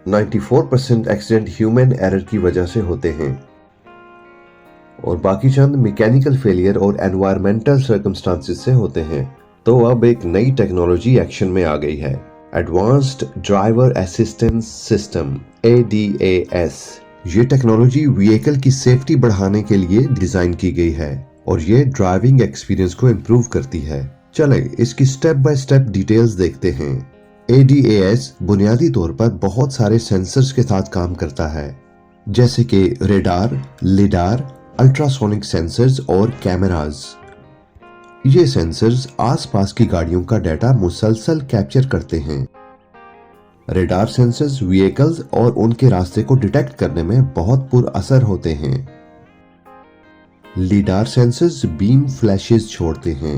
94% accident human error की वजह से होते हैं और बाकी चंद मैकेनिकल फेलियर और एनवायरमेंटल सर्कमस्टांसेस से होते हैं। तो अब एक नई टेक्नोलॉजी एक्शन में आ गई है, advanced driver assistance system ADAS। ये टेक्नोलॉजी व्हीकल की सेफ्टी बढ़ाने के लिए डिजाइन की गई है और ये ड्राइविंग एक्सपीरियंस को इम्प्रूव करती है। चले इसकी स्टेप बाय स्टेप डिटेल्स देखते हैं। ADAS बुनियादी तौर पर बहुत सारे सेंसर्स के साथ काम करता है, जैसे कि रेडार, लिडार, अल्ट्रासोनिक सेंसर्स और कैमरास। ये सेंसर्स आसपास की गाड़ियों का डाटा मुसलसल कैप्चर करते हैं। रेडार सेंसर्स व्हीकल्स और उनके रास्ते को डिटेक्ट करने में बहुत पुरअसर होते हैं। लिडार सेंसर्स बीम फ्लैशेस छोड़ते हैं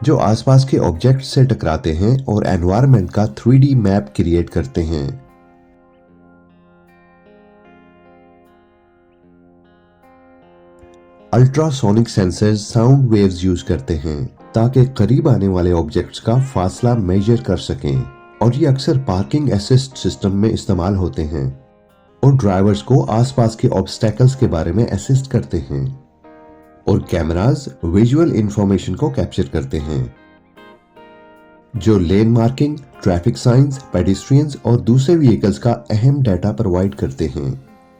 जो आसपास के ऑब्जेक्ट से टकराते हैं और एनवायरनमेंट का 3D मैप क्रिएट करते हैं। Ultrasonic sensors sound waves use करते हैं ताकि करीब आने वाले ऑब्जेक्ट्स का फासला मेजर कर सकें और ये अक्सर पार्किंग असिस्ट सिस्टम में इस्तेमाल होते हैं और ड्राइवर्स को आसपास के ऑब्स्टेकल्स के बारे में असिस्ट करते हैं। और कैमरास विजुअल इंफॉर्मेशन को कैप्चर करते हैं जो लेन मार्किंग, ट्रैफिक साइंस, पेडेस्ट्रियंस और दूसरे व्हीकल्स का अहम डाटा प्रोवाइड करते हैं।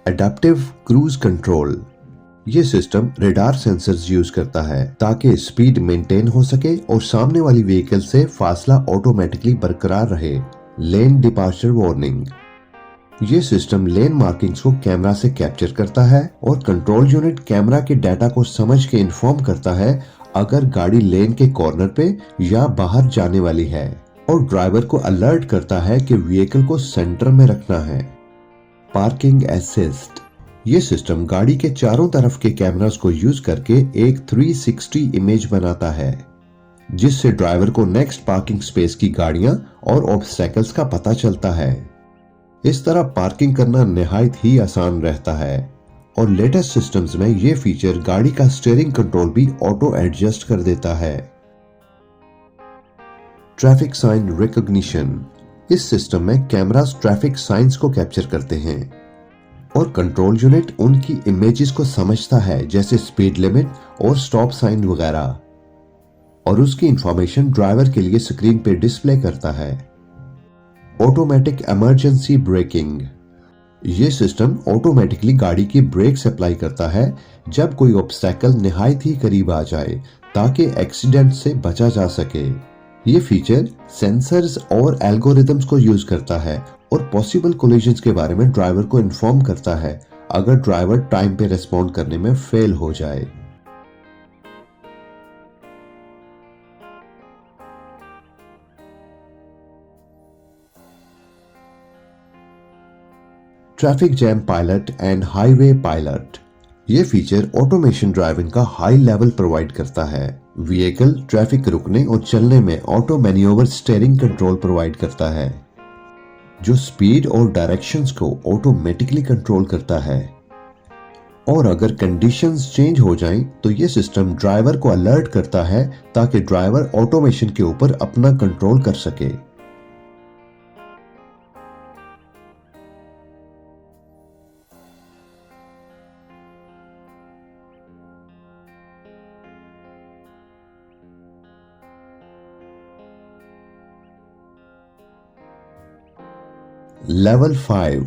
एडेप्टिव क्रूज कंट्रोल, ये सिस्टम रेडार सेंसर्स यूज करता है ताकि स्पीड मेंटेन हो सके और सामने वाली व्हीकल से फासला ऑटोमेटिकली बरकरार रहे। लेन डिपार्चर वार्निंग, ये सिस्टम लेन मार्किंग्स को कैमरा से कैप्चर करता है और कंट्रोल यूनिट कैमरा के डाटा को समझ के इन्फॉर्म करता है अगर गाड़ी लेन के कॉर्नर पे या बाहर जाने वाली है और ड्राइवर को अलर्ट करता है कि व्हीकल को सेंटर में रखना है। पार्किंग असिस्ट, ये सिस्टम गाड़ी के चारों तरफ के कैमरास को यूज करके एक 360 इमेज बनाता है जिससे ड्राइवर को नेक्स्ट पार्किंग स्पेस की गाड़ियां और ऑब्स्टेकल्स का पता चलता है। इस तरह पार्किंग करना निहायत ही आसान रहता है और लेटेस्ट सिस्टम्स में ये फीचर गाड़ी का स्टीयरिंग कंट्रोल भी ऑटो एडजस्ट कर देता है। ट्रैफिक साइन रिकॉग्निशन, इस सिस्टम में कैमरास ट्रैफिक साइंस को कैप्चर करते हैं और कंट्रोल यूनिट उनकी इमेजेस को समझता है जैसे स्पीड लिमिट और स्टॉप साइन वगैरह और उसकी इंफॉर्मेशन ड्राइवर के लिए स्क्रीन पे डिस्प्ले करता है। ऑटोमेटिक इमरजेंसी ब्रेकिंग, ये सिस्टम ऑटोमेटिकली गाड़ी की ब्रेक्स अप्लाई करता है जब कोई ऑब्स्टेकल निहायत ही करीब आ जाए ताकि एक्सीडेंट से बचा जा सके। ये फीचर सेंसर्स और एल्गोरिदम्स को यूज करता है और पॉसिबल कोलिजन्स के बारे में ड्राइवर को इन्फॉर्म करता है अगर ड्राइवर टाइम पे रेस्पॉन्ड करने में फेल हो जाए। Traffic jam pilot and highway pilot, ये फीचर ऑटोमेशन ड्राइविंग का हाई लेवल प्रोवाइड करता है। व्हीकल ट्रैफिक रुकने और चलने में auto manoeuvre steering control provide करता है जो स्पीड और डायरेक्शंस को ऑटोमेटिकली कंट्रोल करता है और अगर कंडीशंस चेंज हो जाएं तो ये सिस्टम ड्राइवर को अलर्ट करता है ताकि ड्राइवर ऑटोमेशन के ऊपर अपना कंट्रोल कर सके। लेवल 5,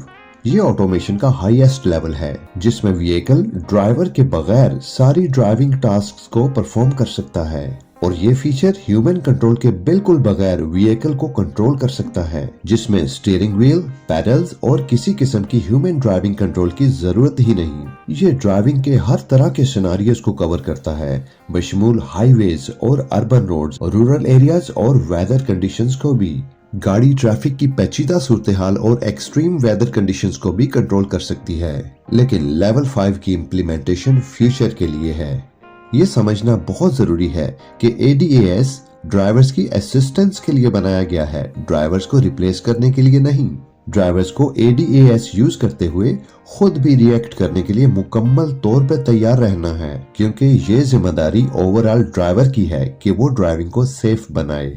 ये ऑटोमेशन का हाईएस्ट लेवल है जिसमें व्हीकल ड्राइवर के बगैर सारी ड्राइविंग टास्क्स को परफॉर्म कर सकता है और ये फीचर ह्यूमन कंट्रोल के बिल्कुल बगैर व्हीकल को कंट्रोल कर सकता है जिसमें स्टीयरिंग व्हील, पैडल्स और किसी किस्म की ह्यूमन ड्राइविंग कंट्रोल की जरूरत ही नहीं। ये ड्राइविंग के हर तरह के सिनेरियोस को कवर करता है बशमूल हाईवेज और अर्बन रोड्स, रूरल एरियाज और वेदर कंडीशंस को भी। गाड़ी ट्रैफिक की पेचीदा सूरत हाल और एक्सट्रीम वेदर कंडीशंस को भी कंट्रोल कर सकती है, लेकिन लेवल 5 की इम्प्लीमेंटेशन फ्यूचर के लिए है। ये समझना बहुत जरूरी है कि ADAS ड्राइवर्स की असिस्टेंस के लिए बनाया गया है, ड्राइवर्स को रिप्लेस करने के लिए नहीं। ड्राइवर्स को ADAS यूज करते हुए खुद भी रिएक्ट करने के लिए मुकम्मल तौर पर तैयार रहना है क्योंकि ये जिम्मेदारी ओवरऑल ड्राइवर की है कि वो ड्राइविंग को सेफ बनाए।